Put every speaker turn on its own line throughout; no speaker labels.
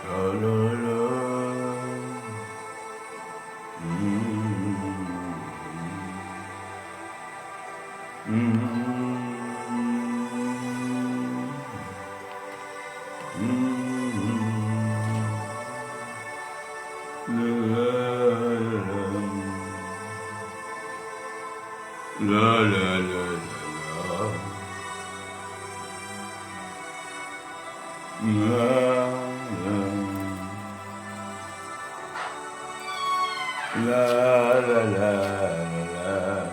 La la la. Mm. Mm. La la la la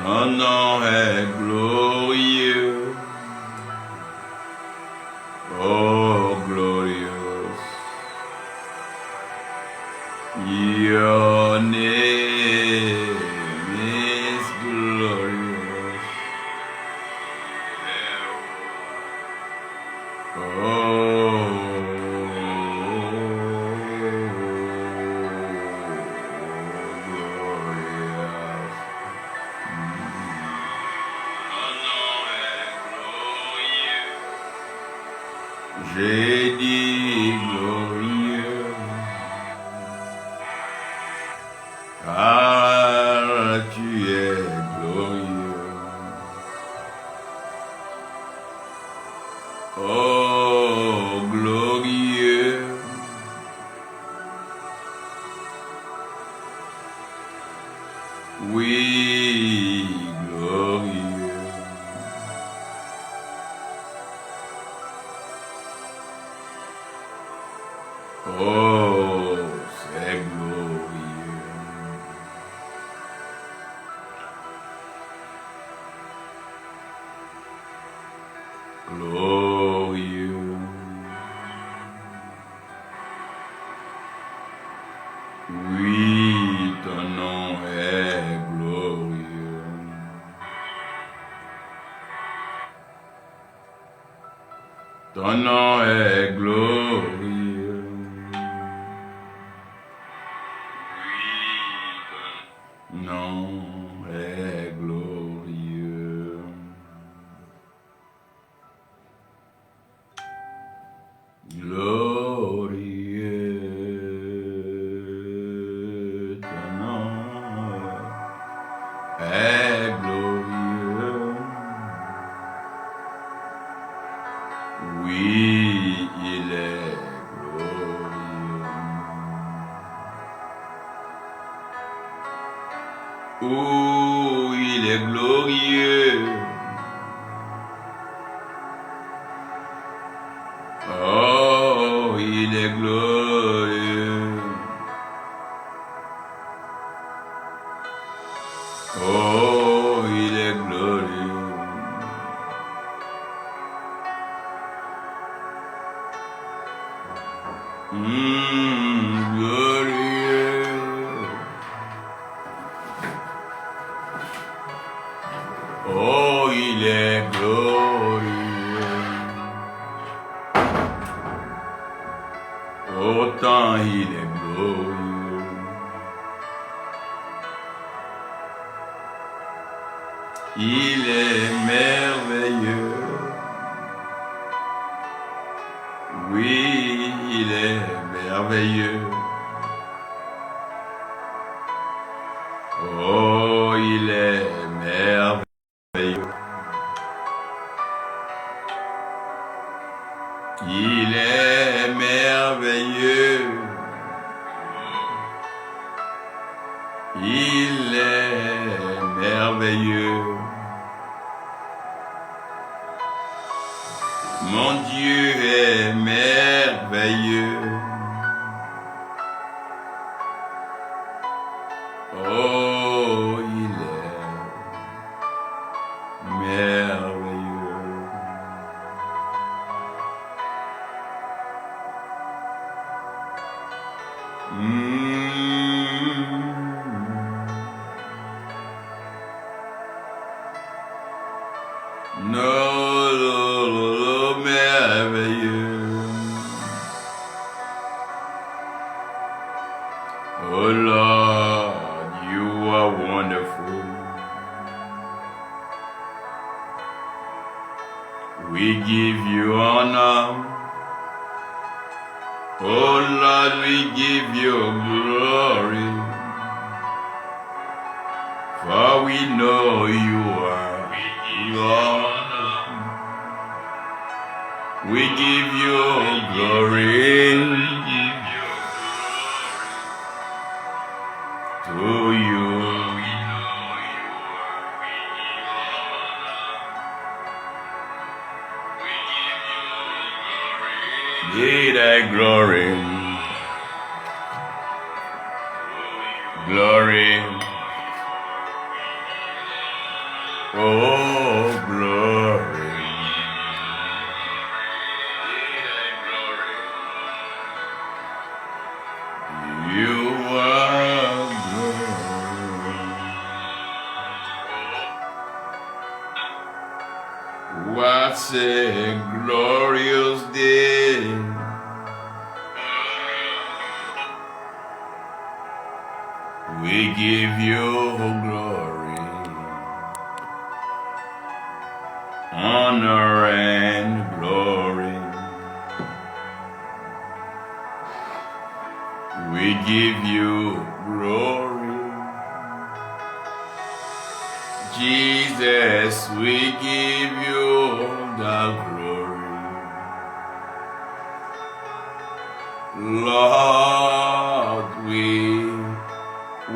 Ton nom est glorieux, oh glorious. Your name is glorious. Oh, glorious. J'ai dit glorieux, car tu es glorieux. Oh, glorieux. Oui, glorieux. Oh, c'est glorieux. Glorieux. Oui, ton nom est glorieux. Ton nom est glorieux. Oui, ton nom est glorieux. Glorieux, ton nom est glorieux. Oui, il est glorieux. Oh, il est glorieux. Oh, il est glorieux. Oh, il est glorieux. Glorieux. Oh, il est glorieux. Autant il est glorieux. Il est merveilleux. Oui, il est merveilleux. Oh, il est merveilleux. Mon Dieu est merveilleux. Oh, il est merveilleux. Non, merveilleux. Oh Lord, you are wonderful. We give you honor. Oh Lord, we give you glory. For we know you are Lord. We give you glory. To you. Be thy glory. Glory. Oh, glory. You are glory. What a glorious day. We give you glory, honor and glory. We give you glory. Jesus, we give you the glory. Lord, we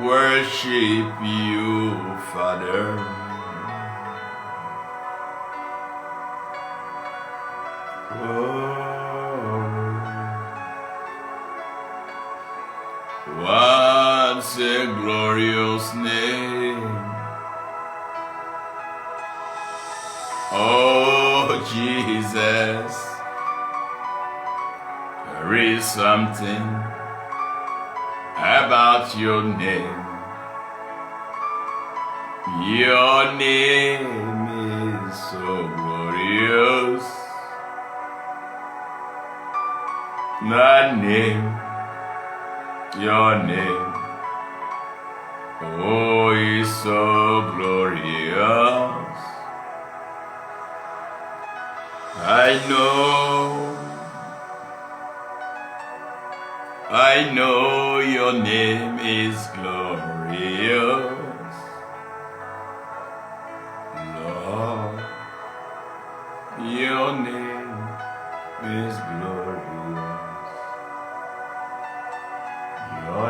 worship you, Father. Oh, what a glorious name. Oh, Jesus, there is something about your name. Your name is so glorious. The name, your name, oh, is so glorious. I know your name is glorious. Lord, your name is glorious. Your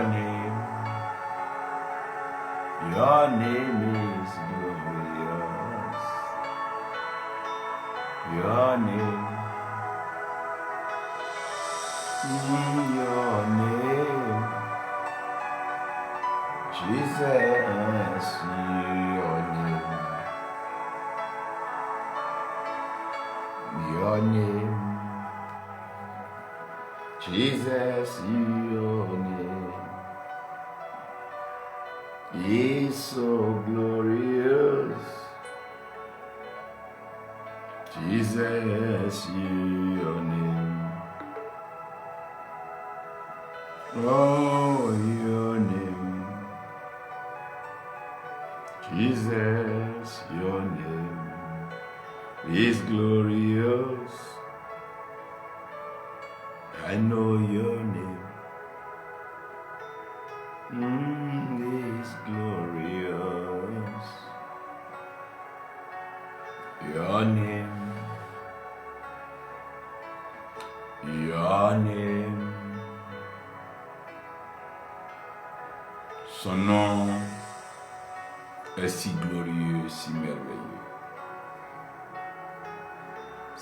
name is glorious. Your name, Jesus, your name, Jesus, your name is so glorious. Jesus, your name, oh, your name, Jesus, your name is glorious. I know your name is glorious. Your name, son nom est si glorieux, si merveilleux.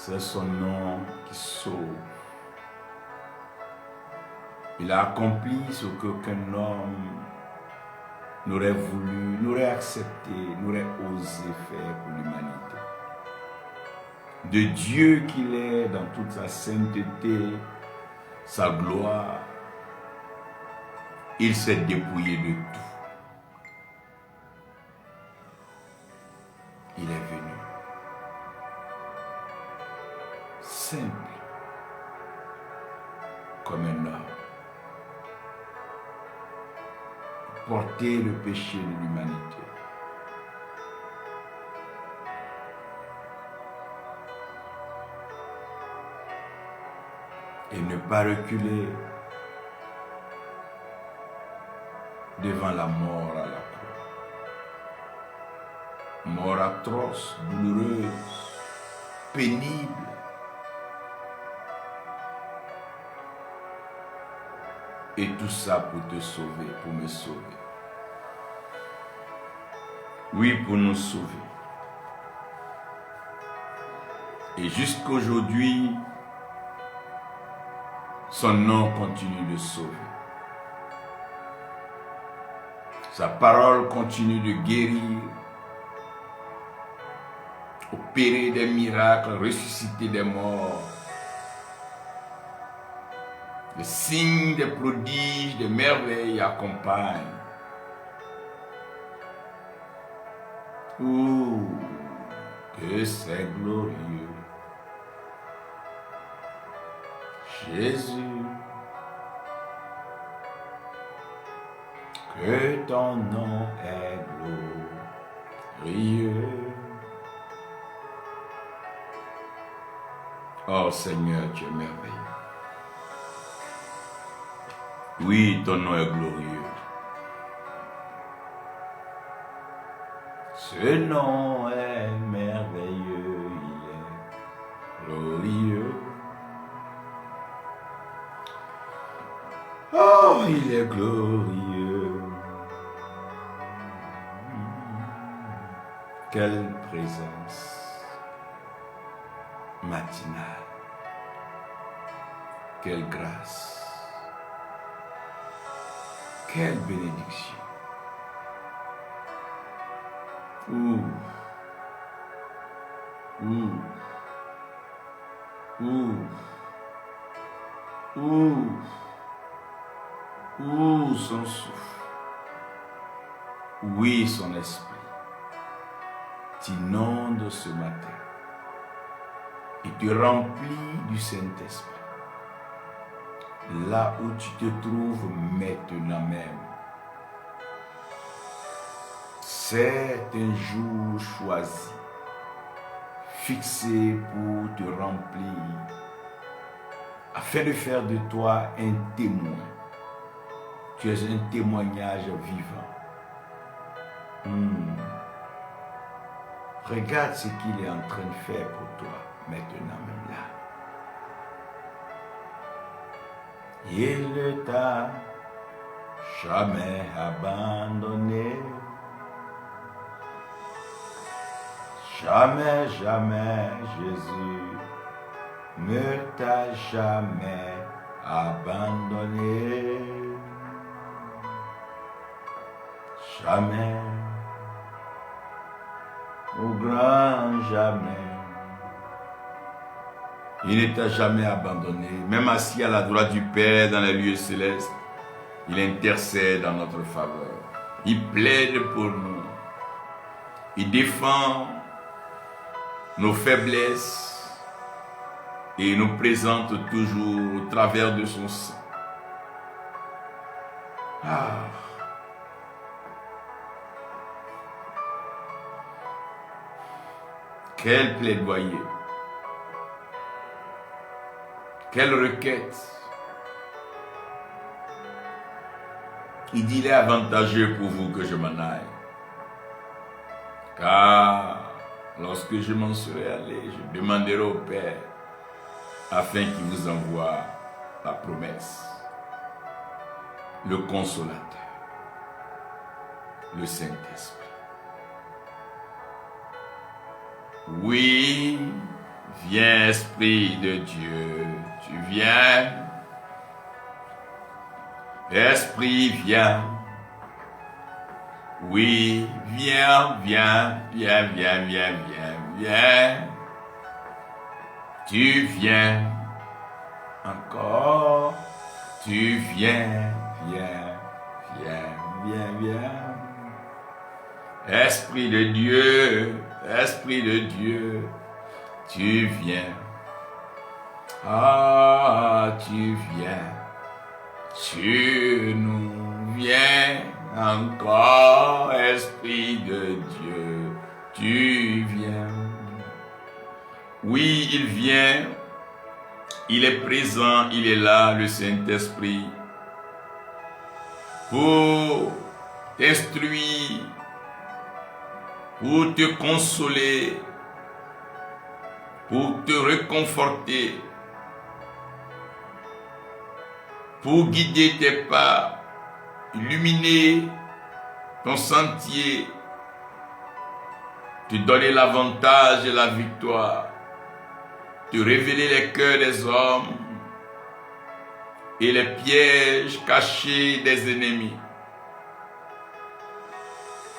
C'est son nom qui sauve. Il a accompli ce qu'aucun homme n'aurait voulu, n'aurait accepté, n'aurait osé faire pour l'humanité. De Dieu qu'il est dans toute sa sainteté, sa gloire, il s'est dépouillé de tout. Il est venu. Simple comme un homme. Porter le péché de l'humanité. Et ne pas reculer devant la mort à la croix. Mort atroce, douloureuse, pénible. Et tout ça pour te sauver, pour me sauver. Oui, pour nous sauver. Et jusqu'aujourd'hui, son nom continue de sauver. Sa parole continue de guérir, opérer des miracles, ressusciter des morts. Les signes, des prodiges, des merveilles accompagnent. Oh, que c'est glorieux. Jésus, que ton nom est glorieux. Oh Seigneur, tu es merveilleux. Oui, ton nom est glorieux. Ce nom est merveilleux, il est glorieux. Oh, il est glorieux. Quelle présence matinale. Quelle grâce. Quelle bénédiction. Ouh. Ouh. Ouh. Ouh. Ouh, son souffle. Oui, son esprit t'inonde ce matin et te remplit du Saint-Esprit. Là où tu te trouves maintenant même. C'est un jour choisi, fixé pour te remplir, afin de faire de toi un témoin. Tu es un témoignage vivant. Regarde ce qu'il est en train de faire pour toi, maintenant même là. Il ne t'a jamais abandonné. Jamais, jamais, Jésus ne t'a jamais abandonné. Jamais, au grand jamais. Il ne t'a jamais abandonné. Même assis à la droite du Père dans les lieux célestes, il intercède en notre faveur. Il plaide pour nous. Il défend nos faiblesses et nous présente toujours au travers de son sang. Ah. Quel plaidoyer. Quelle requête. Il dit, il est avantageux pour vous que je m'en aille. Car lorsque je m'en serai allé, je demanderai au Père afin qu'il vous envoie la promesse, le Consolateur, le Saint-Esprit. Oui, Viens, Esprit de Dieu, tu viens. Esprit, viens. Oui, viens, viens, viens, viens, viens, viens, viens. Tu viens. Encore. Tu viens, viens, viens, viens, viens. Esprit de Dieu, Esprit de Dieu, tu viens. Ah, tu viens. Tu nous viens encore, Esprit de Dieu, tu viens. Oui, il vient, il est présent, il est là, le Saint-Esprit, pour t'instruire, pour te consoler, pour te réconforter, pour guider tes pas, illuminer ton sentier, te donner l'avantage et la victoire, te révéler les cœurs des hommes et les pièges cachés des ennemis.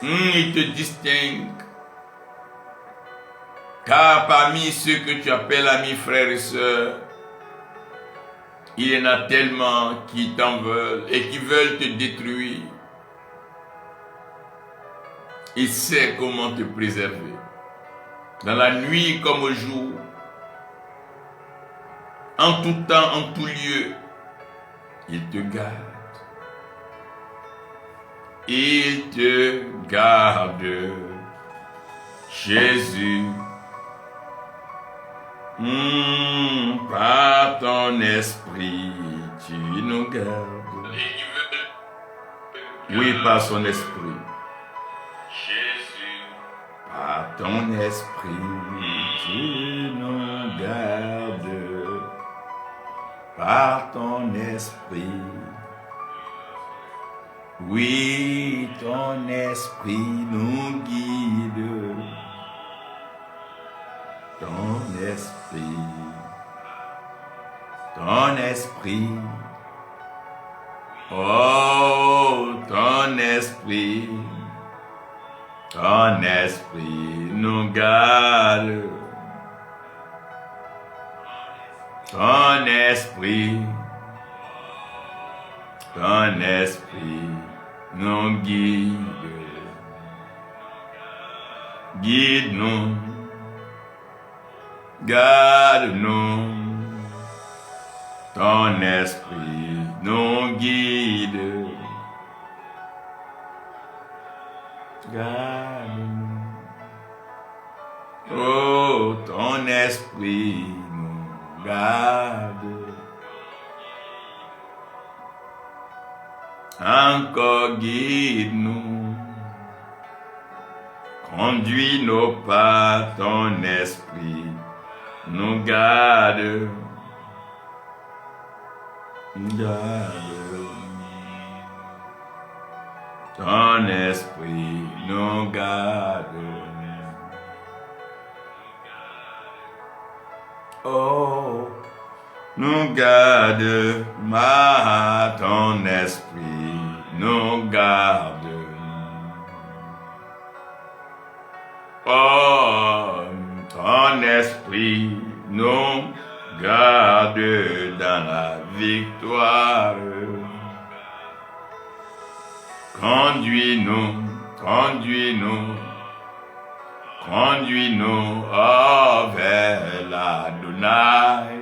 Il te distingue, car parmi ceux que tu appelles amis, frères et sœurs, il y en a tellement qui t'en veulent et qui veulent te détruire. Il sait comment te préserver. Dans la nuit comme au jour, en tout temps, en tout lieu, il te garde. Il te garde. Jésus. Par ton esprit, tu nous gardes. Oui, par son esprit. Jésus. Par ton esprit, tu nous gardes. Par ton esprit. Oui, ton esprit nous guide. Ton esprit, oh, ton esprit nous garde, ton esprit nous guide, guide-nous. Garde-nous, ton esprit nous guide. Garde-nous, oh, ton esprit nous garde. Encore guide-nous, conduis nos pas, ton esprit nous garde, ton esprit nous garde. Oh, nous garde, ton esprit nous garde. Oh, ton esprit nous garde dans la victoire. Conduis-nous, conduis-nous, conduis-nous vers l'Adonai.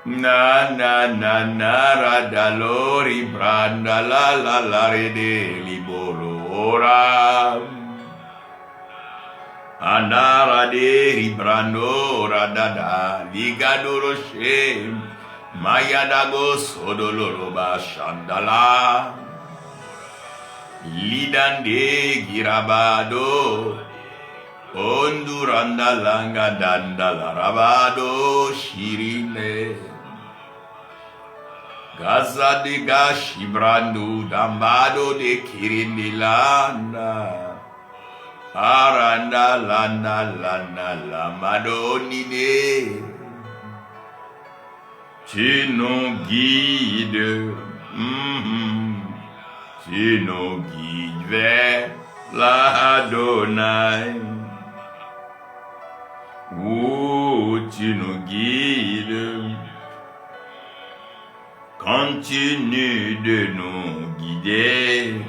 Na na na na radalori branda la la la rede liborora. Anara de ribrando radada ligadoro shem mayadago sodoloroba shandala lidande girabado onduranda langa dandala rabado shirine gaza de gashibrando dambado de kirindilanda Ara na la na la na la madonine. Tu nous guides, tu nous guides vers l'Adonai. Oh, tu nous guides, continue de nous guider.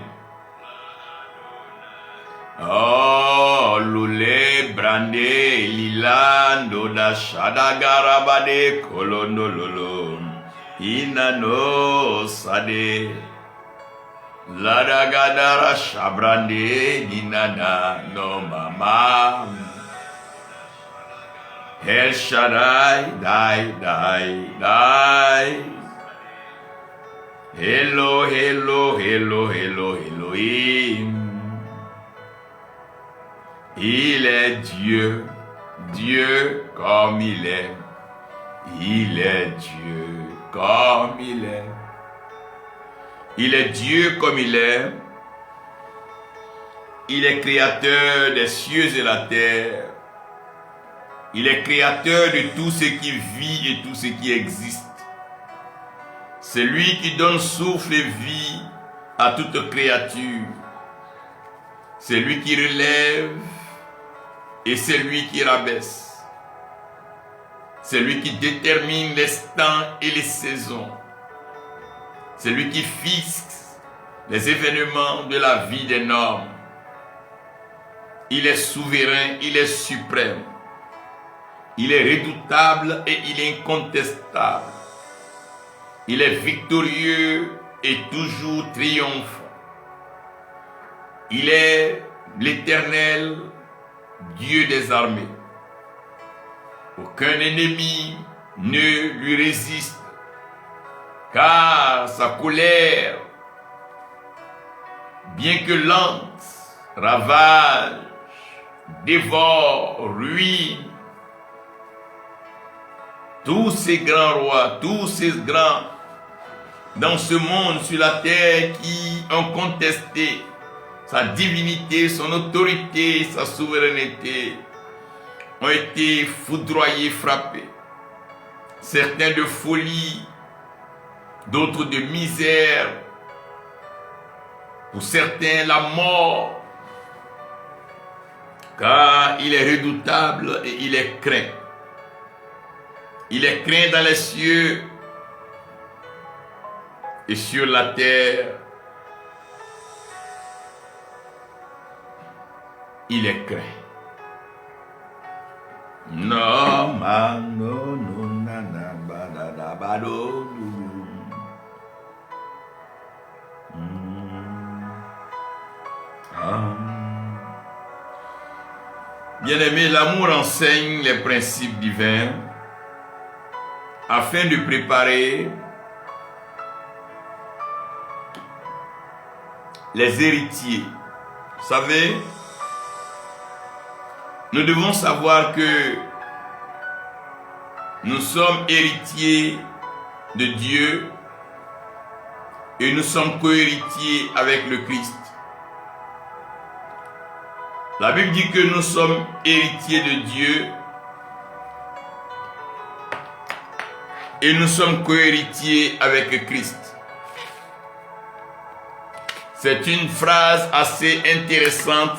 Oh, lule brande lilando da shadagarabade kolondololo inano sade ladagadara shabrande dinana no mama El Shaddai dai Hello Elohim. Il est Dieu, Dieu comme il est. Il est Dieu comme il est. Il est Dieu comme il est. Il est créateur des cieux et la terre. Il est créateur de tout ce qui vit et tout ce qui existe. C'est lui qui donne souffle et vie à toute créature. C'est lui qui relève et c'est lui qui rabaisse. C'est lui qui détermine les temps et les saisons. C'est lui qui fixe les événements de la vie des hommes. Il est souverain, il est suprême. Il est redoutable et il est incontestable. Il est victorieux et toujours triomphant. Il est l'Éternel, Dieu des armées. Aucun ennemi ne lui résiste, car sa colère, bien que lente, ravage, dévore, ruine tous ces grands rois, tous ces grands dans ce monde, sur la terre, qui ont contesté sa divinité, son autorité, sa souveraineté, ont été foudroyés, frappés. Certains de folie, d'autres de misère, pour certains la mort, car il est redoutable et il est craint. Il est craint dans les cieux et sur la terre. Il est craint. No man no no na na ba da da ba do do. Bien-aimé, l'amour enseigne les principes divins afin de préparer les héritiers. Vous savez, nous devons savoir que nous sommes héritiers de Dieu et nous sommes co-héritiers avec le Christ. La Bible dit que nous sommes héritiers de Dieu et nous sommes co-héritiers avec Christ. C'est une phrase assez intéressante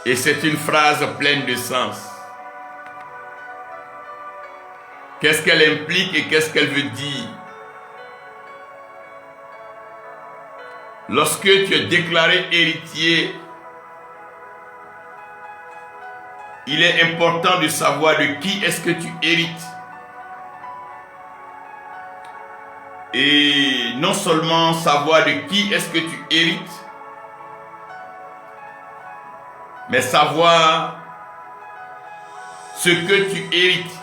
et c'est une phrase pleine de sens. Qu'est-ce qu'elle implique et qu'est-ce qu'elle veut dire? Lorsque tu es déclaré héritier, il est important de savoir de qui est-ce que tu hérites. Et non seulement savoir de qui est-ce que tu hérites, mais savoir ce que tu hérites.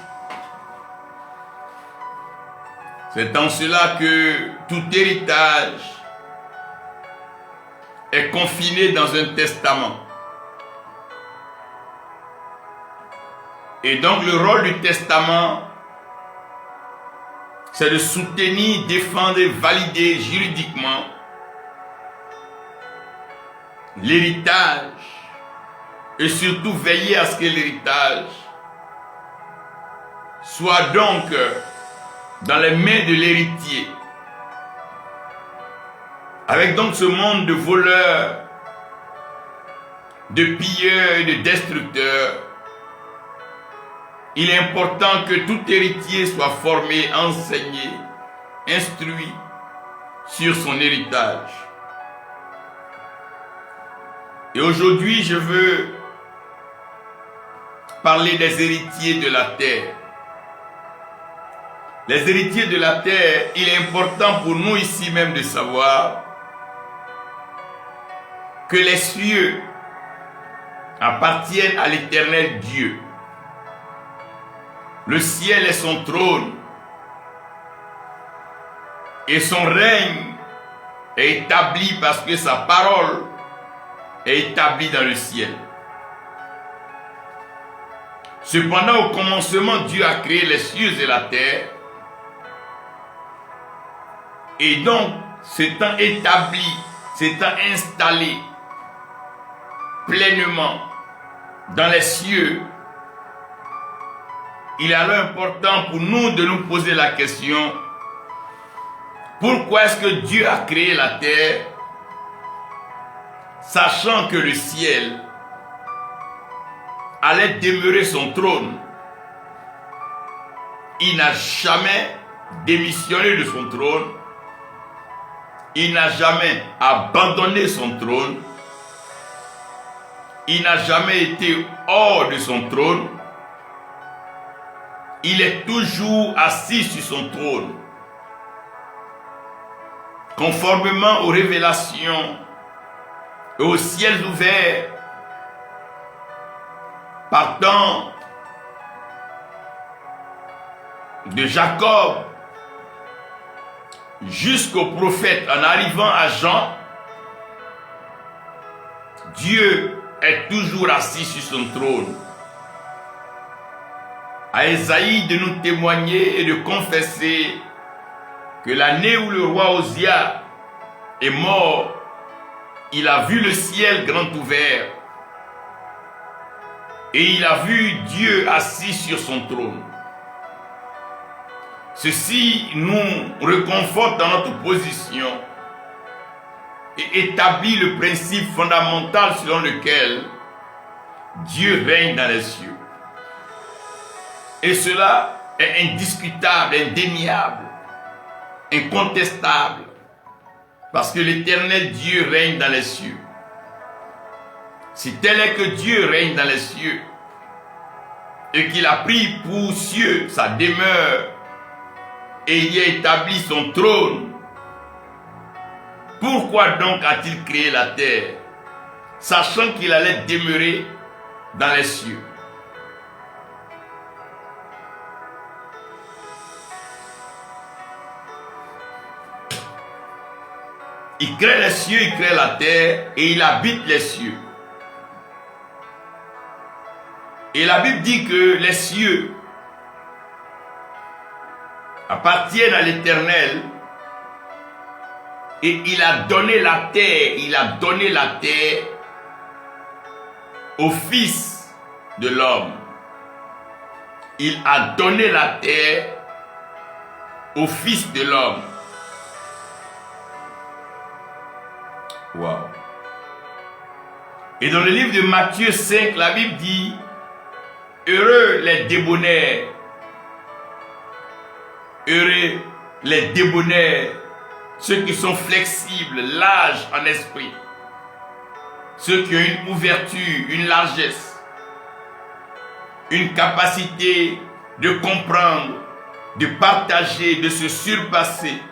C'est en cela que tout héritage est confiné dans un testament. Et donc le rôle du testament, c'est de soutenir, défendre et valider juridiquement l'héritage et surtout veiller à ce que l'héritage soit donc dans les mains de l'héritier. Avec donc ce monde de voleurs, de pilleurs et de destructeurs, il est important que tout héritier soit formé, enseigné, instruit sur son héritage. Et aujourd'hui, je veux parler des héritiers de la terre. Les héritiers de la terre, il est important pour nous ici même de savoir que les cieux appartiennent à l'Éternel Dieu. Le ciel est son trône et son règne est établi parce que sa parole est établie dans le ciel. Cependant, au commencement, Dieu a créé les cieux et la terre. Et donc, s'étant établi, s'étant installé pleinement dans les cieux, il est alors important pour nous de nous poser la question: pourquoi est-ce que Dieu a créé la terre, sachant que le ciel allait demeurer son trône? Il n'a jamais démissionné de son trône. Il n'a jamais abandonné son trône. Il n'a jamais été hors de son trône. Il est toujours assis sur son trône. Conformément aux révélations et aux ciels ouverts, partant de Jacob jusqu'au prophète, en arrivant à Jean, Dieu est toujours assis sur son trône. À Ésaïe de nous témoigner et de confesser que l'année où le roi Osia est mort, il a vu le ciel grand ouvert et il a vu Dieu assis sur son trône. Ceci nous réconforte dans notre position et établit le principe fondamental selon lequel Dieu règne dans les cieux. Et cela est indiscutable, indéniable, incontestable, parce que l'Éternel Dieu règne dans les cieux. Si tel est que Dieu règne dans les cieux et qu'il a pris pour cieux sa demeure et y a établi son trône, pourquoi donc a-t-il créé la terre, sachant qu'il allait demeurer dans les cieux? Il crée les cieux, il crée la terre et il habite les cieux. Et la Bible dit que les cieux appartiennent à l'Éternel et il a donné la terre au Fils de l'homme. Il a donné la terre au Fils de l'homme. Wow. Et dans le livre de Matthieu 5, la Bible dit: heureux les débonnaires, heureux les débonnaires, ceux qui sont flexibles, larges en esprit, ceux qui ont une ouverture, une largesse, une capacité de comprendre, de partager, de se surpasser,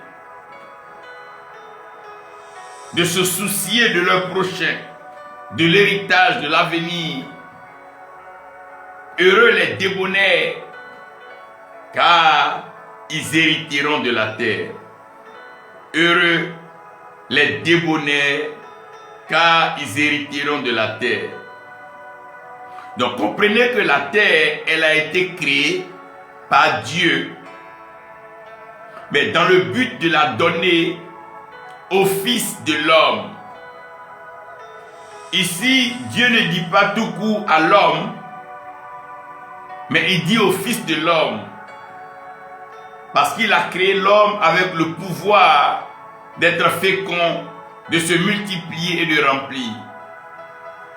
de se soucier de leur prochain, de l'héritage, de l'avenir. Heureux les débonnaires, car ils hériteront de la terre. Heureux les débonnaires, car ils hériteront de la terre. Donc comprenez que la terre, elle a été créée par Dieu, mais dans le but de la donner au Fils de l'homme. Ici, Dieu ne dit pas tout court à l'homme, mais il dit au Fils de l'homme. Parce qu'il a créé l'homme avec le pouvoir d'être fécond, de se multiplier et de remplir.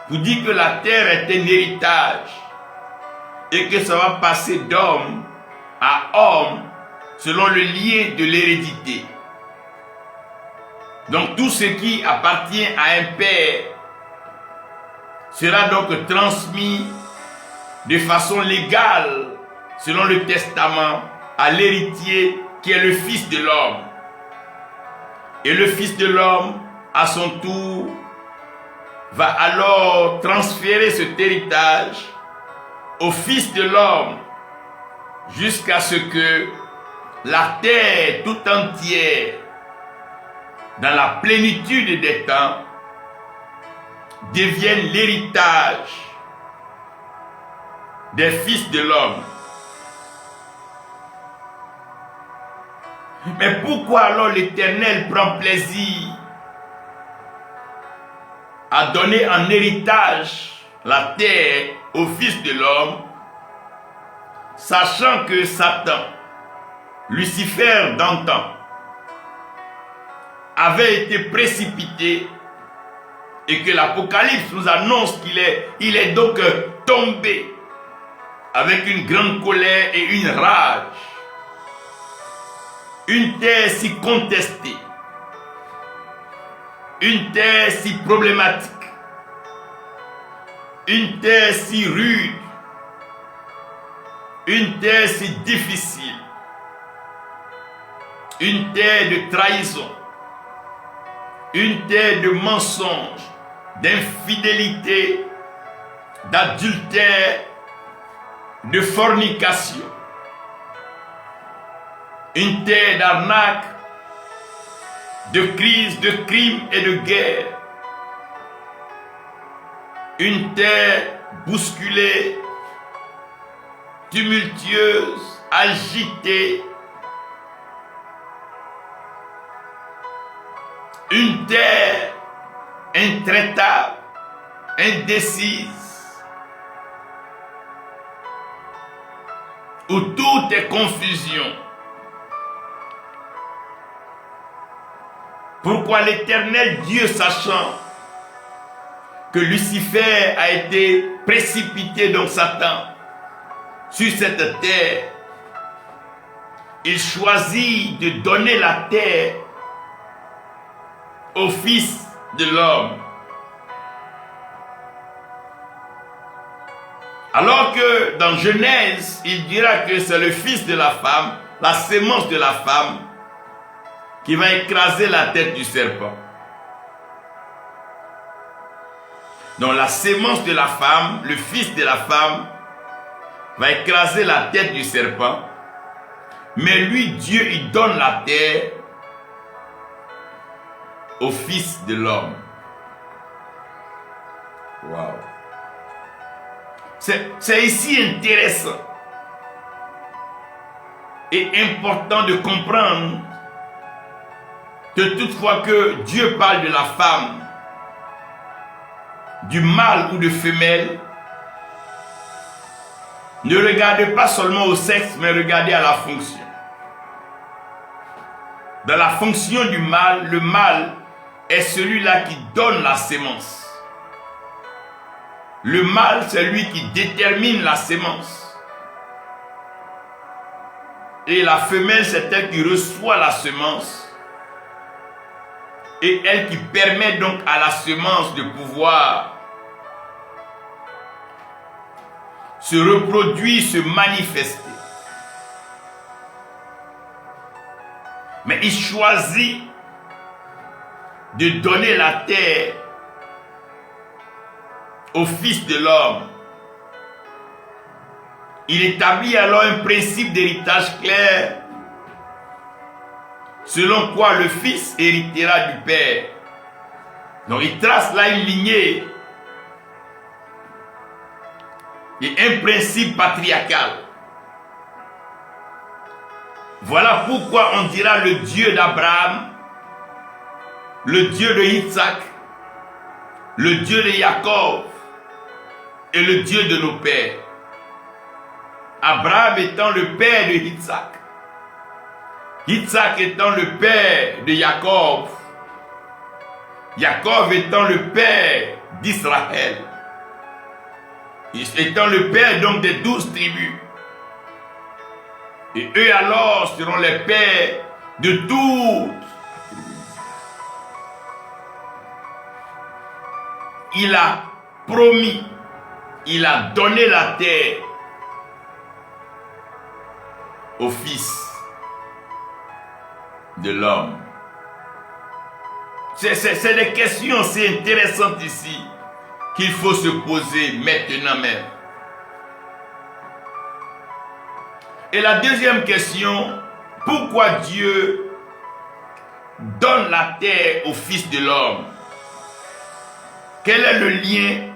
Vous dites que la terre est un héritage et que ça va passer d'homme à homme selon le lien de l'hérédité. Donc tout ce qui appartient à un père sera donc transmis de façon légale selon le testament à l'héritier qui est le Fils de l'homme. Et le Fils de l'homme, à son tour, va alors transférer cet héritage au Fils de l'homme jusqu'à ce que la terre tout entière, dans la plénitude des temps, devienne l'héritage des fils de l'homme. Mais pourquoi alors l'Éternel prend plaisir à donner en héritage la terre aux fils de l'homme, sachant que Satan, Lucifer d'antan, avait été précipité et que l'Apocalypse nous annonce qu'il est donc tombé avec une grande colère et une rage. Une terre si contestée, une terre si problématique, une terre si rude, une terre si difficile, une terre de trahison, une terre de mensonge, d'infidélité, d'adultère, de fornication. Une terre d'arnaque, de crise, de crimes et de guerre. Une terre bousculée, tumultueuse, agitée. Une terre intraitable, indécise, où tout est confusion. Pourquoi l'Éternel Dieu, sachant que Lucifer a été précipité, donc Satan, sur cette terre, il choisit de donner la terre au Fils de l'homme. Alors que dans Genèse, il dira que c'est le fils de la femme, la sémence de la femme, qui va écraser la tête du serpent. Donc la sémence de la femme, le fils de la femme, va écraser la tête du serpent. Mais lui, Dieu, il donne la terre au Fils de l'homme. Waouh! C'est ici intéressant et important de comprendre que toutefois que Dieu parle de la femme, du mâle ou de femelle, ne regardez pas seulement au sexe, mais regardez à la fonction. Dans la fonction du mâle, le mâle est celui-là qui donne la sémence. Le mâle, c'est lui qui détermine la sémence. Et la femelle, c'est elle qui reçoit la semence. Et elle qui permet donc à la semence de pouvoir se reproduire, se manifester. Mais il choisit de donner la terre au Fils de l'homme. Il établit alors un principe d'héritage clair, selon quoi le Fils héritera du Père. Donc il trace là une lignée et un principe patriarcal. Voilà pourquoi on dira le Dieu d'Abraham, le Dieu de Isaac le Dieu de Jacob est le Dieu de nos pères. Abraham étant le père de Isaac, Isaac étant le père de Jacob, Jacob étant le père d'Israël, étant le père donc des 12 tribus. Et eux alors seront les pères de toutes. Il a promis, il a donné la terre au Fils de l'homme. C'est des questions assez intéressantes ici qu'il faut se poser maintenant même. Et la deuxième question, pourquoi Dieu donne la terre au Fils de l'homme? Quel est le lien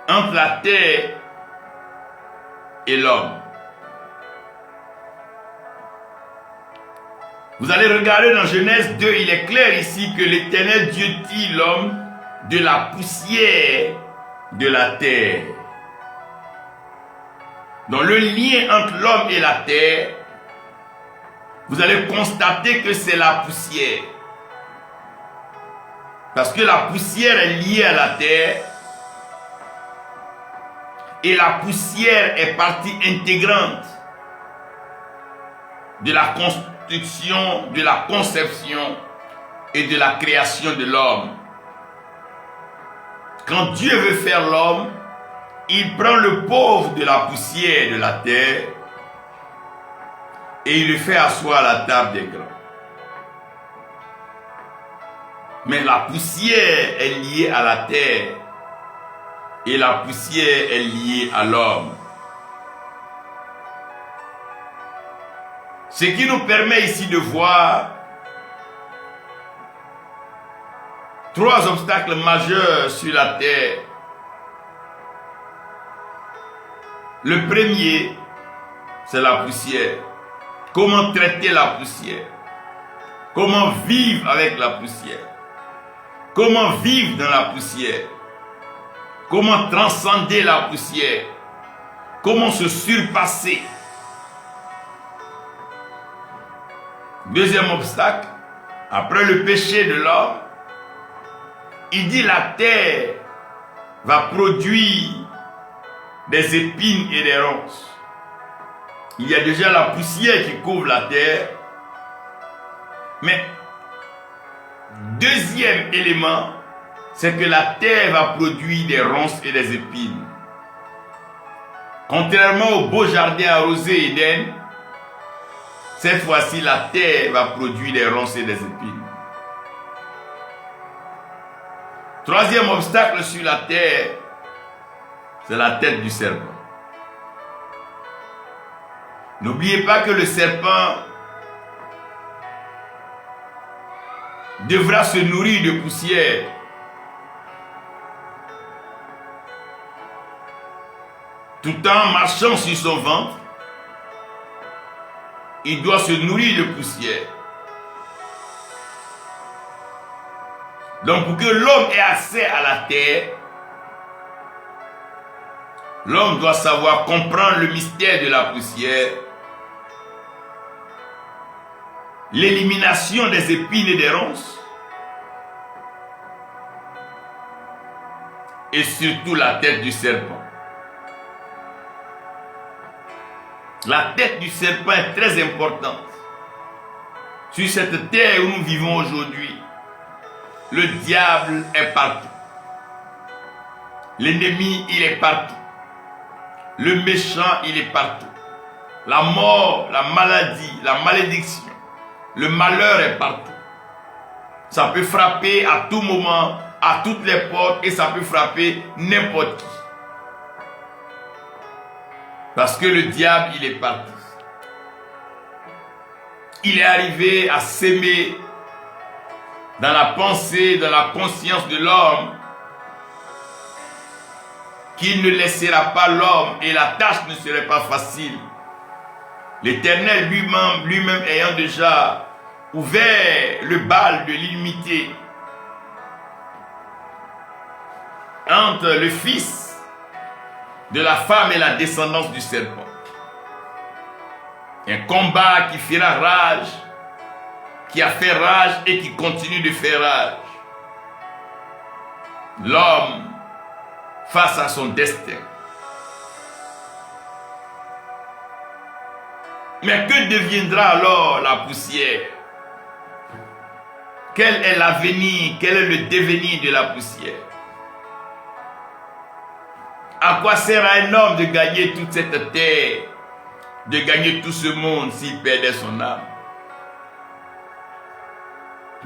entre la terre et l'homme? Vous allez regarder dans Genèse 2, il est clair ici que l'Éternel Dieu tire l'homme de la poussière de la terre. Donc le lien entre l'homme et la terre, vous allez constater que c'est la poussière. Parce que la poussière est liée à la terre et la poussière est partie intégrante de la construction, de la conception et de la création de l'homme. Quand Dieu veut faire l'homme, il prend le pauvre de la poussière de la terre et il le fait asseoir à la table des grands. Mais la poussière est liée à la terre et la poussière est liée à l'homme. Ce qui nous permet ici de voir 3 obstacles majeurs sur la terre. Le premier, c'est la poussière. Comment traiter la poussière? Comment vivre avec la poussière? Comment vivre dans la poussière? Comment transcender la poussière? Comment se surpasser? Deuxième obstacle, après le péché de l'homme, il dit la terre va produire des épines et des ronces. Il y a déjà la poussière qui couvre la terre. Mais deuxième élément, c'est que la terre va produire des ronces et des épines. Contrairement au beau jardin arrosé Éden, cette fois-ci la terre va produire des ronces et des épines. Troisième obstacle sur la terre, c'est la tête du serpent. N'oubliez pas que le serpent devra se nourrir de poussière. Tout en marchant sur son ventre, il doit se nourrir de poussière. Donc pour que l'homme ait accès à la terre, l'homme doit savoir comprendre le mystère de la poussière, l'élimination des épines et des ronces, et surtout la tête du serpent. La tête du serpent est très importante. Sur cette terre où nous vivons aujourd'hui, le diable est partout. L'ennemi, il est partout. Le méchant, il est partout. La mort, la maladie, la malédiction, le malheur est partout. Ça peut frapper à tout moment, à toutes les portes, et ça peut frapper n'importe qui. Parce que le diable, il est partout. Il est arrivé à s'aimer dans la pensée, dans la conscience de l'homme, qu'il ne laissera pas l'homme et la tâche ne serait pas facile. L'Éternel lui-même ayant déjà ouvert le bal de l'illimité, entre le fils de la femme et la descendance du serpent. Un combat qui fera rage, qui a fait rage et qui continue de faire rage. L'homme face à son destin. Mais que deviendra alors la poussière? Quel est l'avenir, quel est le devenir de la poussière? À quoi sert à un homme de gagner toute cette terre, de gagner tout ce monde s'il perdait son âme?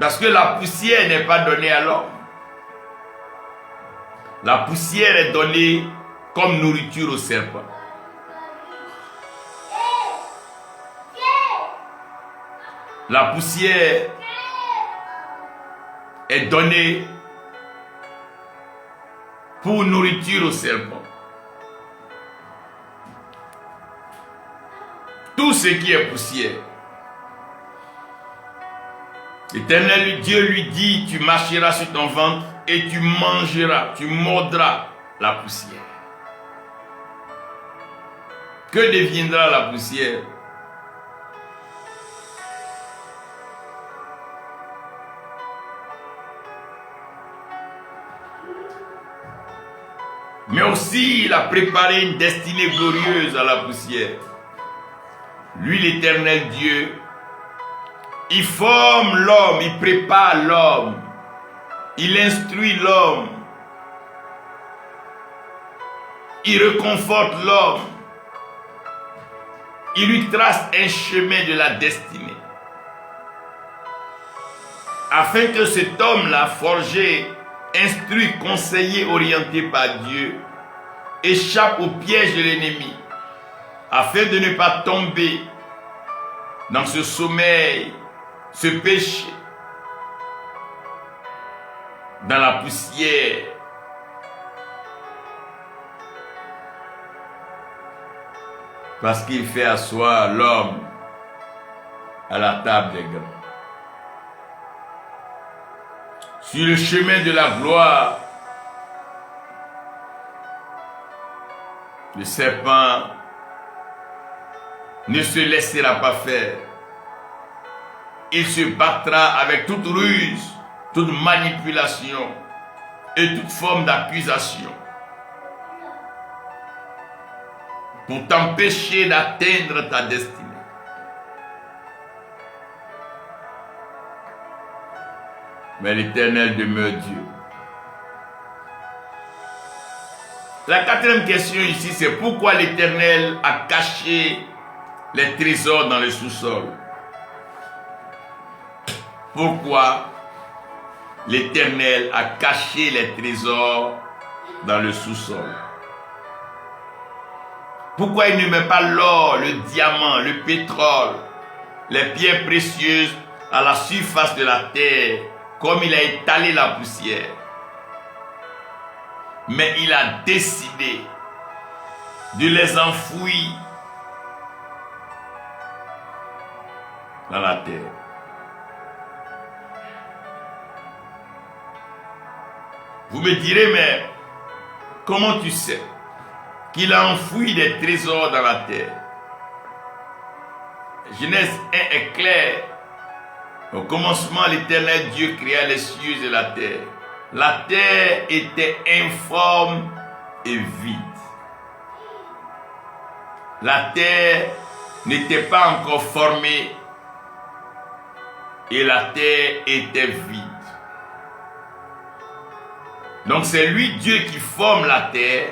Parce que la poussière n'est pas donnée à l'homme. La poussière est donnée comme nourriture au serpent. La poussière est donnée pour nourriture au serpent. Tout ce qui est poussière. L'Éternel Dieu lui dit, tu marcheras sur ton ventre et tu mangeras, tu mordras la poussière. Que deviendra la poussière? Mais aussi, il a préparé une destinée glorieuse à la poussière. Lui, l'Éternel Dieu, il forme l'homme, il prépare l'homme, il instruit l'homme, il réconforte l'homme, il lui trace un chemin de la destinée. Afin que cet homme-là, forgé, instruit, conseillé, orienté par Dieu, échappe au piège de l'ennemi, afin de ne pas tomber dans ce sommeil, ce péché, dans la poussière. Parce qu'il fait asseoir l'homme à la table des grands. Sur le chemin de la gloire, le serpent ne se laissera pas faire. Il se battra avec toute ruse, toute manipulation et toute forme d'accusation pour t'empêcher d'atteindre ta destinée. Mais l'Éternel demeure Dieu. La quatrième question ici, c'est pourquoi l'Éternel a caché les trésors dans le sous-sol. Pourquoi l'Éternel a caché les trésors dans le sous-sol? Pourquoi il ne met pas l'or, le diamant, le pétrole, les pierres précieuses à la surface de la terre, comme il a étalé la poussière? Mais il a décidé de les enfouir dans la terre. Vous me direz, mais comment tu sais qu'il a enfoui des trésors dans la terre? Genèse 1 est clair. Au commencement, l'Éternel Dieu créa les cieux et la terre. La terre était informe et vide. La terre n'était pas encore formée et la terre était vide. Donc c'est lui, Dieu, qui forme la terre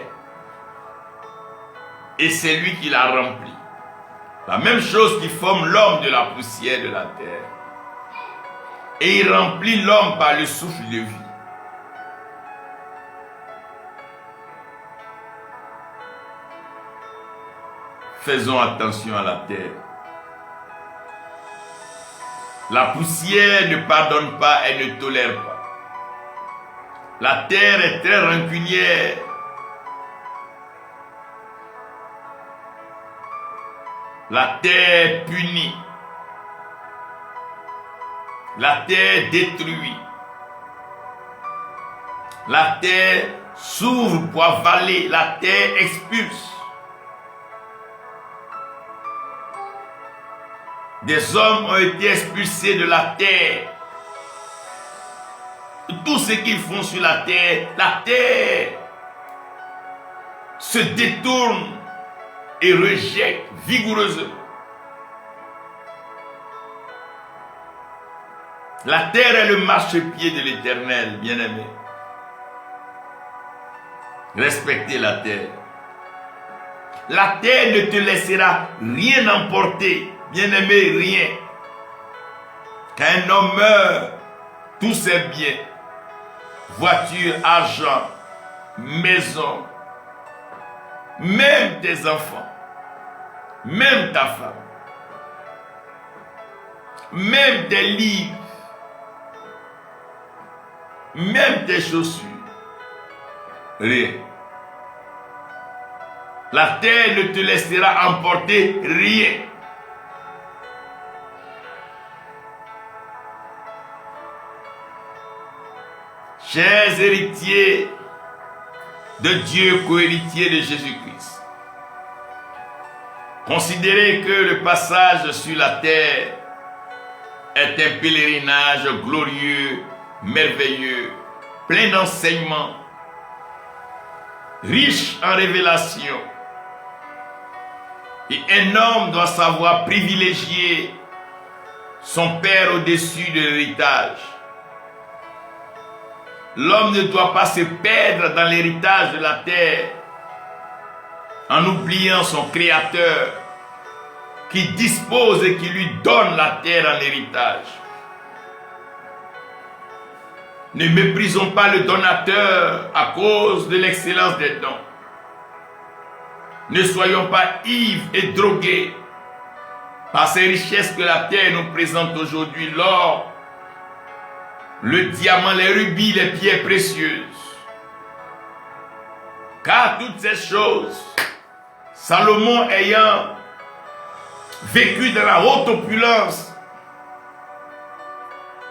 et c'est lui qui la remplit. La même chose qui forme l'homme de la poussière de la terre. Et il remplit l'homme par le souffle de vie. Faisons attention à la terre. La poussière ne pardonne pas, elle ne tolère pas. La terre est très rancunière. La terre punit. La terre détruit. La terre s'ouvrent pour avaler, la terre expulse. Des hommes ont été expulsés de la terre. Tout ce qu'ils font sur la terre se détourne et rejette vigoureusement. La terre est le marchepied de l'Éternel, bien-aimé. Respectez la terre. La terre ne te laissera rien emporter, bien-aimé, rien. Quand un homme meurt, tous ses biens, voiture, argent, maison, même tes enfants, même ta femme, même tes livres, même tes chaussures, rien. La terre ne te laissera emporter rien. Chers héritiers de Dieu, co-héritiers de Jésus-Christ, considérez que le passage sur la terre est un pèlerinage glorieux, merveilleux, plein d'enseignements, riche en révélations. Et un homme doit savoir privilégier son père au-dessus de l'héritage. L'homme ne doit pas se perdre dans l'héritage de la terre en oubliant son Créateur qui dispose et qui lui donne la terre en héritage. Ne méprisons pas le donateur à cause de l'excellence des dons. Ne soyons pas ivres et drogués par ces richesses que la terre nous présente aujourd'hui, l'or, le diamant, les rubis, les pierres précieuses. Car toutes ces choses, Salomon ayant vécu dans la haute opulence,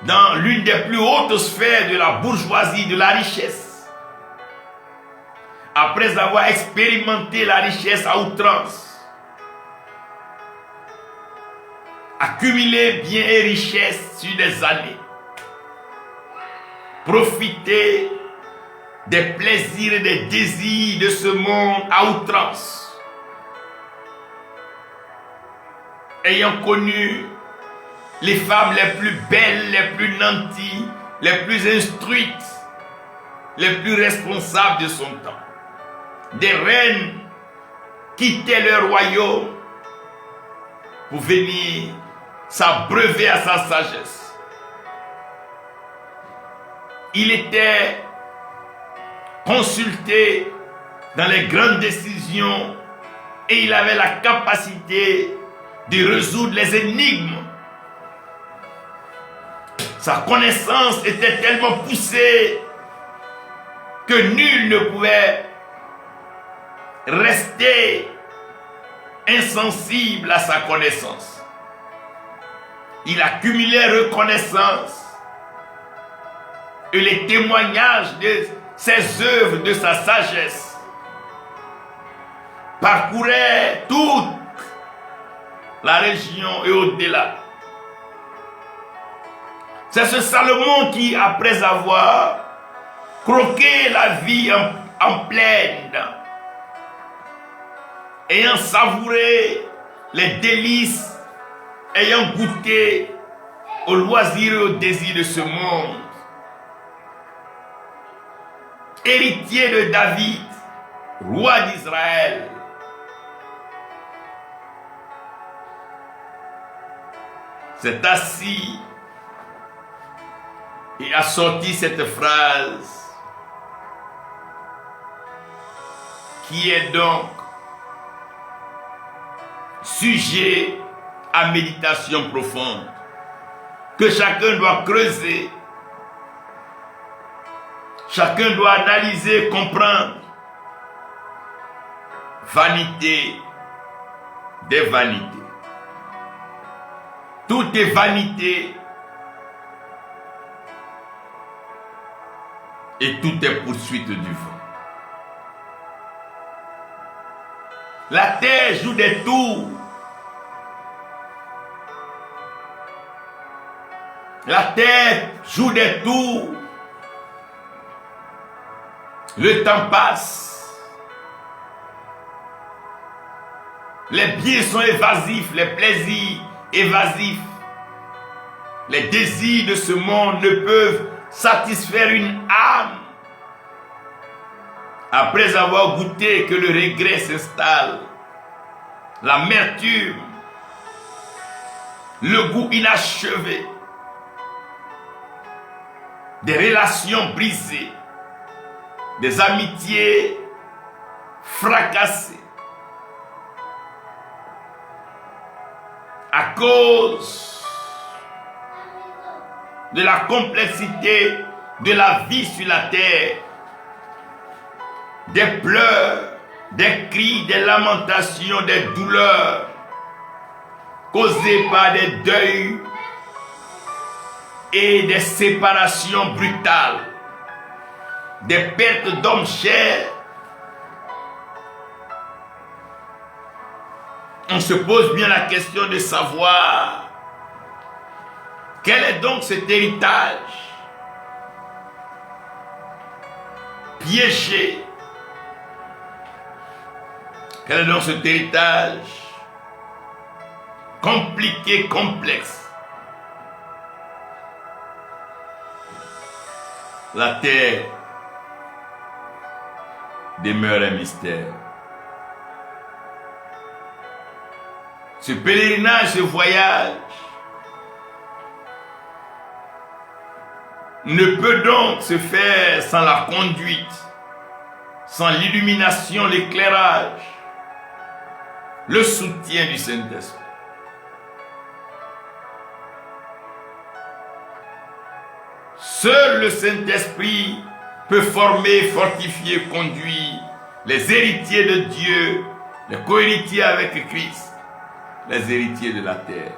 dans l'une des plus hautes sphères de la bourgeoisie, de la richesse, après avoir expérimenté la richesse à outrance, accumulé biens et richesses sur des années, profiter des plaisirs et des désirs de ce monde à outrance, ayant connu les femmes les plus belles, les plus nanties, les plus instruites, les plus responsables de son temps, des reines quittaient leur royaume pour venir s'abreuver à sa sagesse. Il était consulté dans les grandes décisions et il avait la capacité de résoudre les énigmes. Sa connaissance était tellement poussée que nul ne pouvait rester insensible à sa connaissance. Il accumulait reconnaissance et les témoignages de ses œuvres, de sa sagesse, parcouraient toute la région et au-delà. C'est ce Salomon qui, après avoir croqué la vie en pleine, ayant savouré les délices, ayant goûté aux loisirs et aux désirs de ce monde, héritier de David, roi d'Israël, s'est assis et a sorti cette phrase qui est donc sujet à méditation profonde, que chacun doit creuser, chacun doit analyser, comprendre. Vanité des vanités. Tout est vanité et tout est poursuite du vent. La terre joue des tours. La terre joue des tours. Le temps passe. Les biens sont évasifs, les plaisirs évasifs. Les désirs de ce monde ne peuvent satisfaire une âme après avoir goûté que le regret s'installe, l'amertume, le goût inachevé, des relations brisées, des amitiés fracassées à cause de la complexité de la vie sur la terre, des pleurs, des cris, des lamentations, des douleurs causées par des deuils et des séparations brutales, des pertes d'hommes chers. On se pose bien la question de savoir quel est donc cet héritage piégé. Quel est donc cet héritage compliqué, complexe? La terre demeure un mystère. Ce pèlerinage, ce voyage ne peut donc se faire sans la conduite, sans l'illumination, l'éclairage, le soutien du Saint-Esprit. Seul le Saint-Esprit peut former, fortifier, conduire les héritiers de Dieu, les co-héritiers avec Christ, les héritiers de la terre.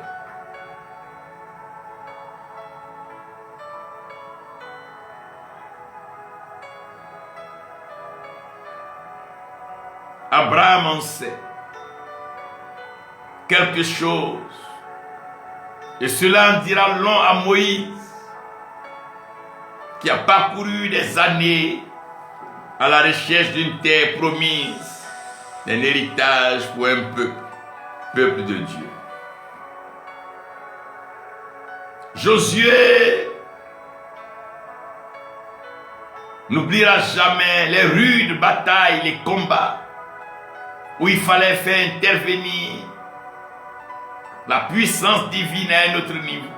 Abraham en sait quelque chose, et cela en dira long à Moïse, qui a parcouru des années à la recherche d'une terre promise, d'un héritage pour un peuple de Dieu. Josué n'oubliera jamais les rudes batailles, les combats, où il fallait faire intervenir la puissance divine à un autre niveau.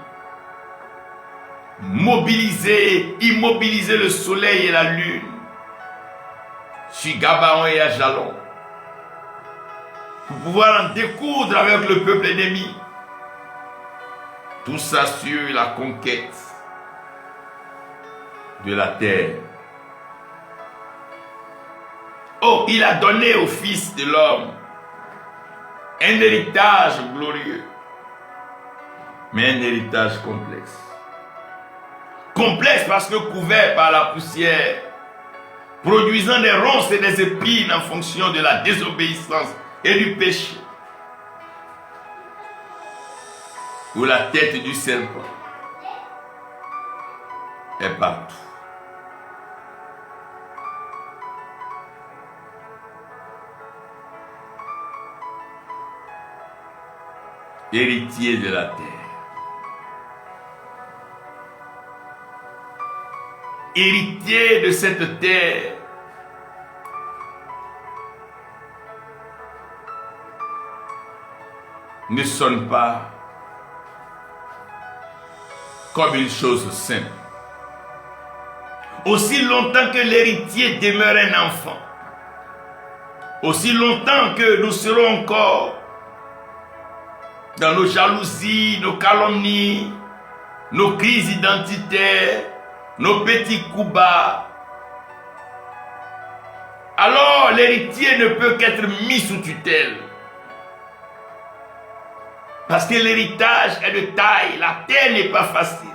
Mobiliser, immobiliser le soleil et la lune sur Gabaon et Ajalon pour pouvoir en découdre avec le peuple ennemi. Tout ça sur la conquête de la terre. Oh, il a donné au Fils de l'homme un héritage glorieux, mais un héritage complexe. Complexe parce que couvert par la poussière, produisant des ronces et des épines en fonction de la désobéissance et du péché. Où la tête du serpent est partout. Héritier de la terre. Héritier de cette terre. Ne sonne pas comme une chose simple. Aussi longtemps que l'héritier demeure un enfant, aussi longtemps que nous serons encore dans nos jalousies, nos calomnies, nos crises identitaires, nos petits coups bas, alors l'héritier ne peut qu'être mis sous tutelle. Parce que l'héritage est de taille, la terre n'est pas facile.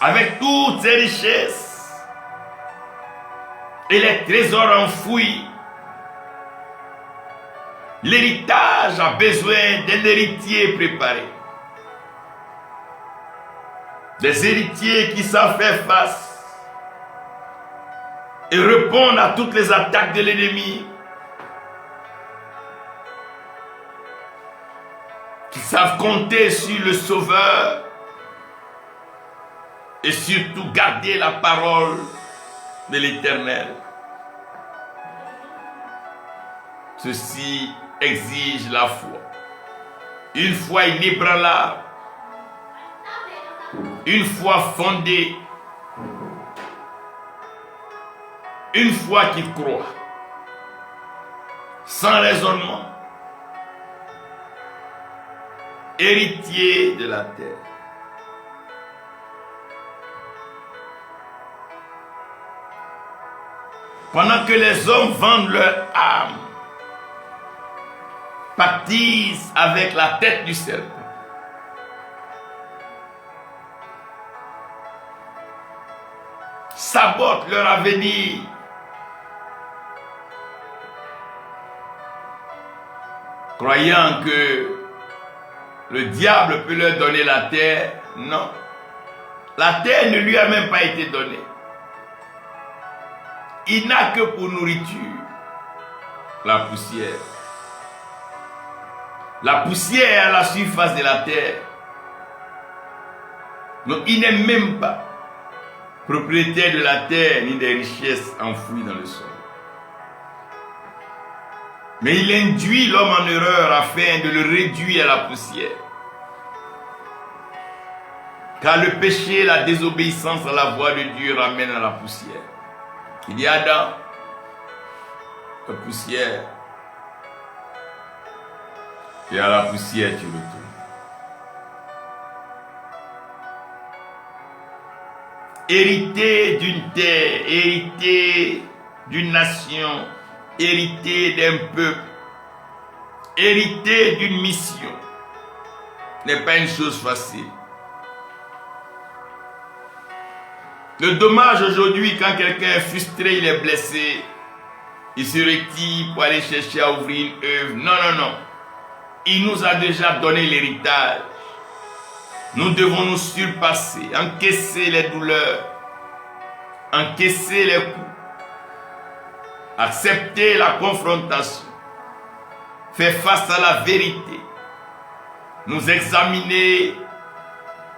Avec toutes ses richesses et les trésors enfouis L'héritage a besoin d'un héritier préparé. Des héritiers qui savent faire face et répondre à toutes les attaques de l'ennemi. Qui savent compter sur le Sauveur et surtout garder la parole de l'Éternel. Ceci exige la foi. Une foi inébranlable, une foi fondée, une foi qui croit, sans raisonnement, héritier de la terre. Pendant que les hommes vendent leur âme, pactisent avec la tête du serpent, sabotent leur avenir, croyant que le diable peut leur donner la terre. Non, la terre ne lui a même pas été donnée. Il n'a que pour nourriture la poussière. La poussière à la surface de la terre. Donc il n'est même pas propriétaire de la terre ni des richesses enfouies dans le sol. Mais il induit l'homme en erreur afin de le réduire à la poussière. Car le péché, la désobéissance à la voix de Dieu ramène à la poussière. Il dit Adam, la poussière, et à la poussière tu retournes. Hérité d'une terre, hérité d'une nation, hérité d'un peuple, hérité d'une mission, n'est pas une chose facile. Le dommage aujourd'hui, quand quelqu'un est frustré, il est blessé, il se retire pour aller chercher à ouvrir une œuvre. Non, non, non. Il nous a déjà donné l'héritage. Nous devons nous surpasser, encaisser les douleurs, encaisser les coups, accepter la confrontation, faire face à la vérité, nous examiner,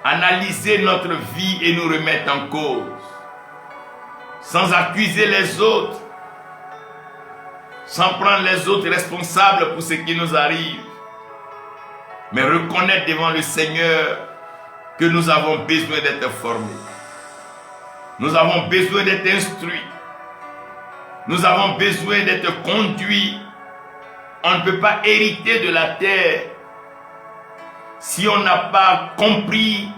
analyser notre vie et nous remettre en cause, sans accuser les autres, sans prendre les autres responsables pour ce qui nous arrive, mais reconnaître devant le Seigneur que nous avons besoin d'être formés. Nous avons besoin d'être instruits. Nous avons besoin d'être conduits. On ne peut pas hériter de la terre si on n'a pas compris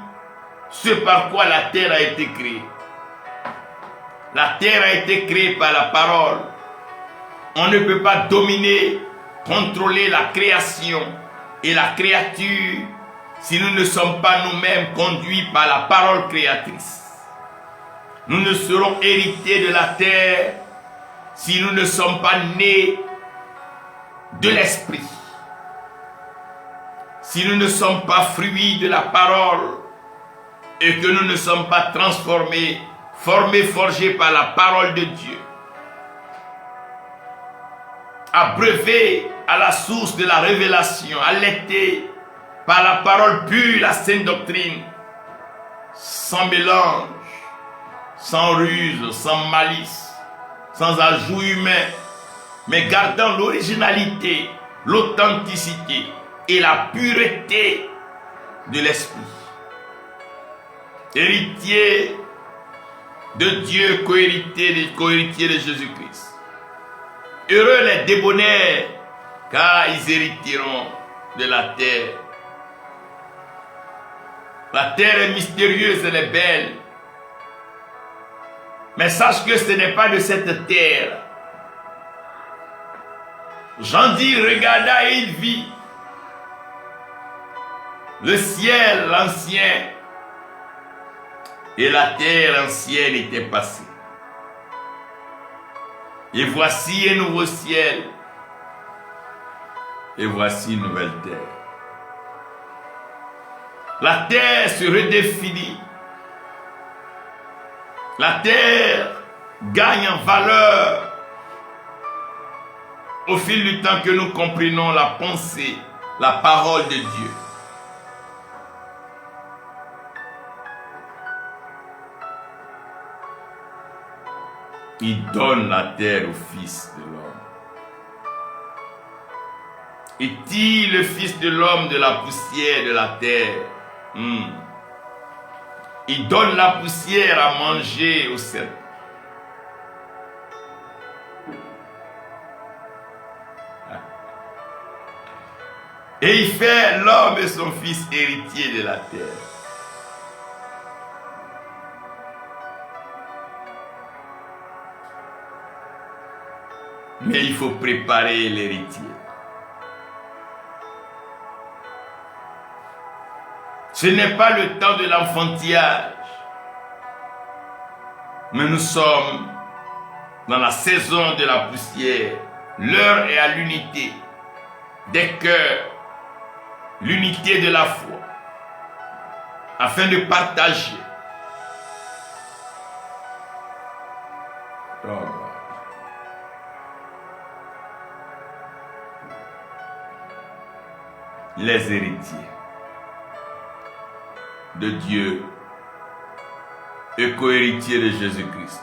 ce par quoi la terre a été créée. La terre a été créée par la parole. On ne peut pas dominer, contrôler la création et la créature si nous ne sommes pas nous-mêmes conduits par la parole créatrice. Nous ne serons hérités de la terre si nous ne sommes pas nés de l'esprit. Si nous ne sommes pas fruits de la parole et que nous ne sommes pas transformés, formés, forgés par la parole de Dieu, abreuvés à la source de la révélation, allaités par la parole pure, la sainte doctrine, sans mélange, sans ruse, sans malice, sans ajout humain, mais gardant l'originalité, l'authenticité et la pureté de l'esprit. Héritier de Dieu, co-héritier de Jésus-Christ. Heureux les débonnaires, car ils hériteront de la terre. La terre est mystérieuse, elle est belle. Mais sache que ce n'est pas de cette terre. Jean dit, regarda et il vit le ciel ancien et la terre ancienne était passée. Et voici un nouveau ciel et voici une nouvelle terre. La terre se redéfinit. La terre gagne en valeur au fil du temps que nous comprenons la pensée, la parole de Dieu. Il donne la terre au Fils de l'homme. Il tire le Fils de l'homme de la poussière de la terre. Il donne la poussière à manger au serpent. Et il fait l'homme et son fils héritiers de la terre. Mais il faut préparer l'héritier. Ce n'est pas le temps de l'enfantillage, mais nous sommes dans la saison de la poussière. L'heure est à l'unité des cœurs, l'unité de la foi, afin de partager. Les héritiers de Dieu et co-héritiers de Jésus-Christ.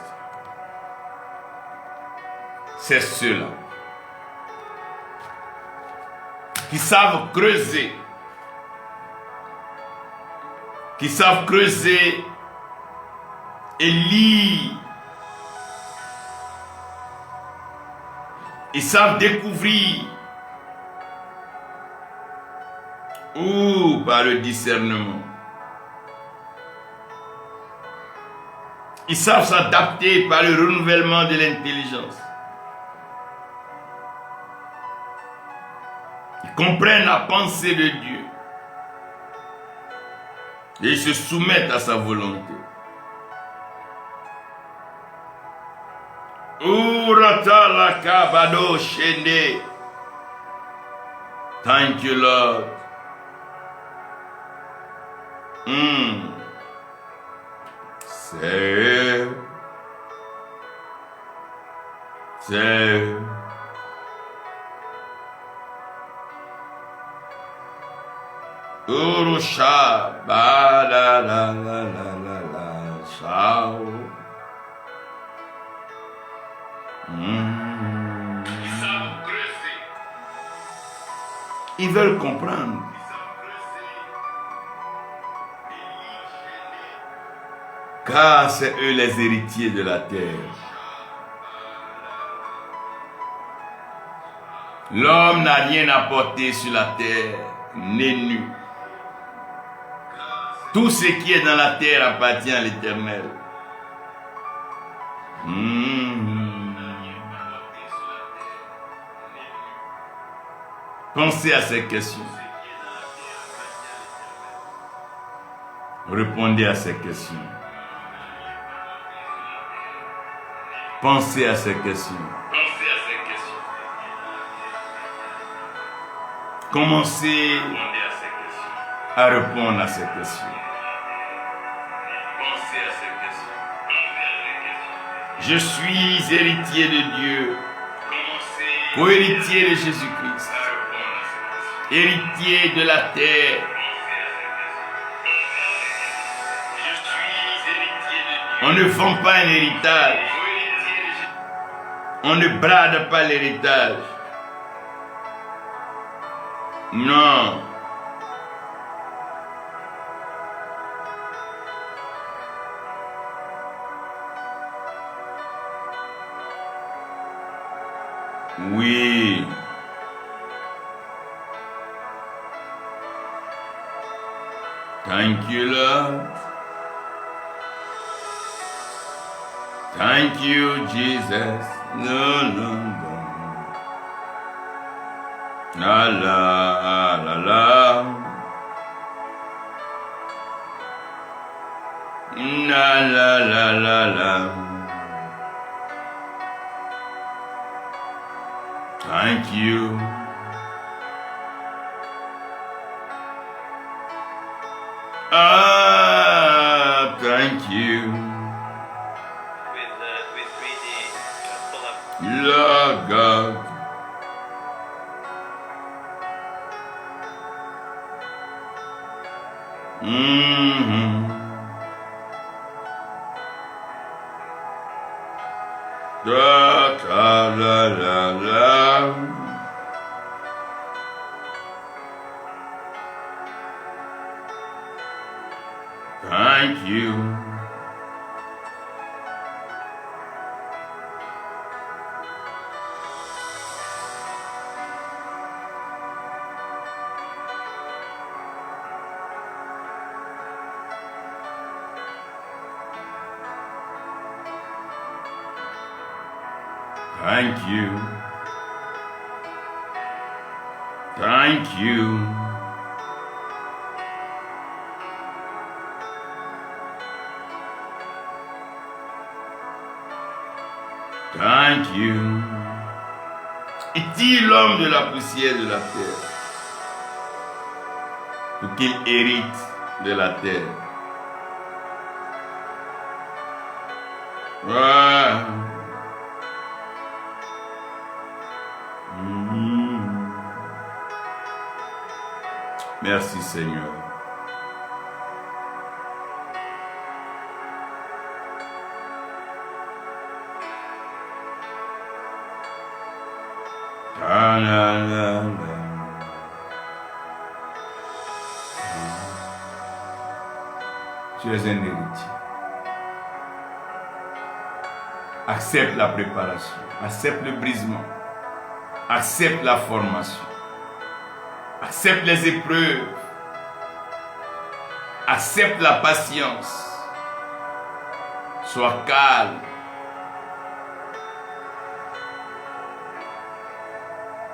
C'est ceux-là qui savent creuser, et lire. Ils savent découvrir ou par le discernement. Ils savent s'adapter par le renouvellement de l'intelligence. Ils comprennent la pensée de Dieu. Et ils se soumettent à sa volonté. Thank you, Lord. C'est Urusha ba la la la la la la sao. Ils veulent comprendre. Car c'est eux les héritiers de la terre. L'homme n'a rien apporté sur la terre, n'est nu. Tout ce qui est dans la terre appartient à l'Éternel. Pensez à ces questions. Répondez à ces questions. Pensez à ces questions. Commencez à répondre à ces questions. Je suis héritier de Dieu, co-héritier de Jésus-Christ, héritier de la terre. On ne vend pas un héritage. On ne brade pas l'héritage. Non. Oui. Thank you, Lord. Thank you, Jesus. No, no, no. La la la la. La la la la la. Thank you. Lord God. Da, da, da, da, da. Thank you. Thank you. Thank you. Thank you. Il tire l'homme de la poussière de la terre pour qu'il hérite de la terre. Ouais. Merci Seigneur. Tu es un héritier. Accepte la préparation, accepte le brisement, accepte la formation. Accepte les épreuves. Accepte la patience. Sois calme.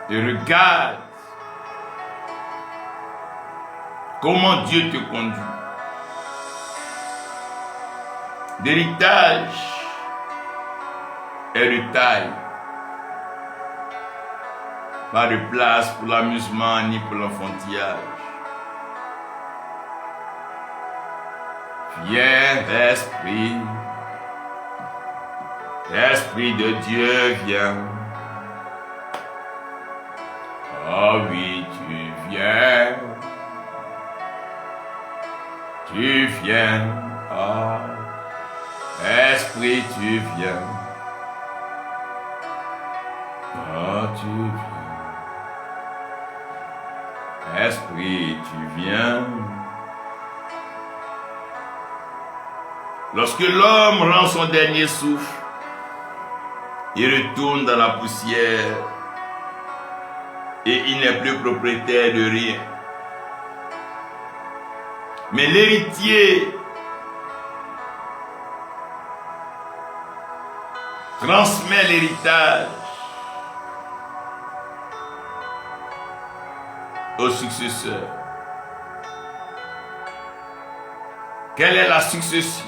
Et regarde comment Dieu te conduit. L'héritage est de taille. Pas de place pour l'amusement ni pour l'enfantillage. Viens, Esprit. Esprit de Dieu, viens. Oh oui, tu viens. Tu viens. Oh, Esprit, tu viens. Oh, tu viens. Esprit, tu viens. Lorsque l'homme rend son dernier souffle, il retourne dans la poussière et il n'est plus propriétaire de rien. Mais l'héritier transmet l'héritage au successeur. Quelle est la succession?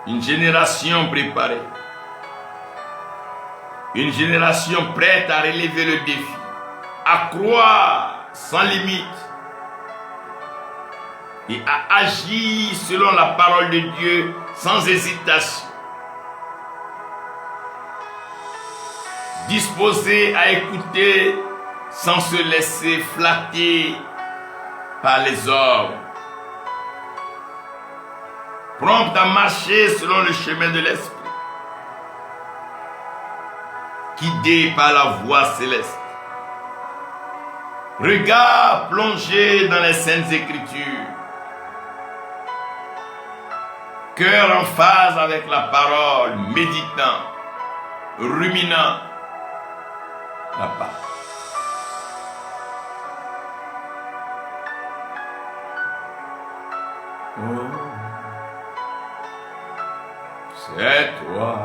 Une génération préparée. Une génération prête à relever le défi. À croire sans limite. Et à agir selon la parole de Dieu sans hésitation. Disposé à écouter sans se laisser flatter par les hommes. Prompt à marcher selon le chemin de l'esprit. Guidé par la voix céleste. Regard plongé dans les saintes écritures. Cœur en phase avec la parole, méditant, ruminant la parole. Oh, c'est toi.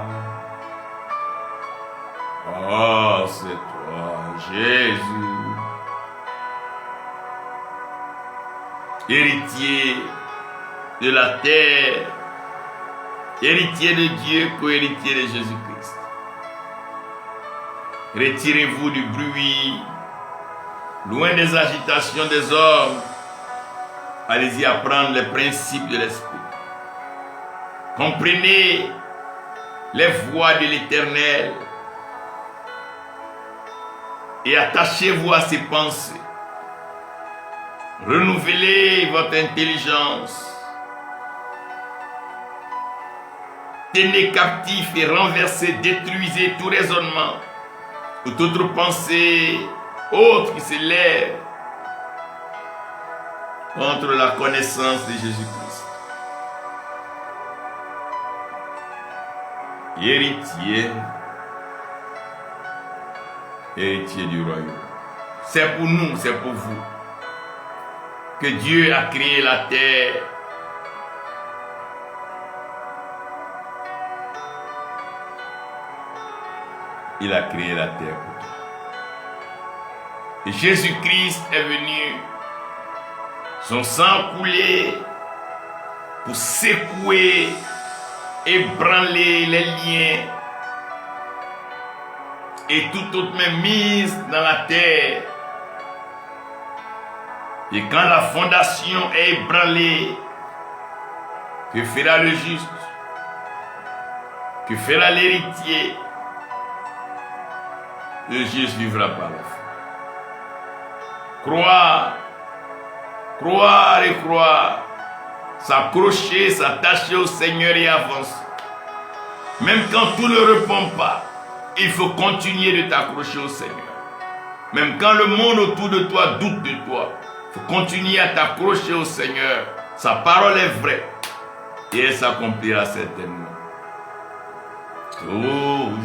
Oh, c'est toi, Jésus. Héritier de la terre, héritier de Dieu, co-héritier de Jésus-Christ. Retirez-vous du bruit, loin des agitations des hommes. Allez-y apprendre les principes de l'esprit. Comprenez les voies de l'Éternel et attachez-vous à ses pensées. Renouvelez votre intelligence. Tenez captif et renversez, détruisez tout raisonnement ou toute autre pensée autre qui s'élève contre la connaissance de Jésus-Christ. Héritier du royaume. C'est pour nous, c'est pour vous que Dieu a créé la terre. Il a créé la terre pour toi. Et Jésus-Christ est venu, son sang coulé pour secouer, ébranler les liens et toute autre main mise dans la terre. Et quand la fondation est ébranlée, que fera le juste? Que fera l'héritier? Le juste vivra par la foi. Croire, croire et croire, s'accrocher, s'attacher au Seigneur et avancer. Même quand tout ne répond pas, il faut continuer de t'accrocher au Seigneur. Même quand le monde autour de toi doute de toi, il faut continuer à t'accrocher au Seigneur. Sa parole est vraie et elle s'accomplira certainement. Toujours.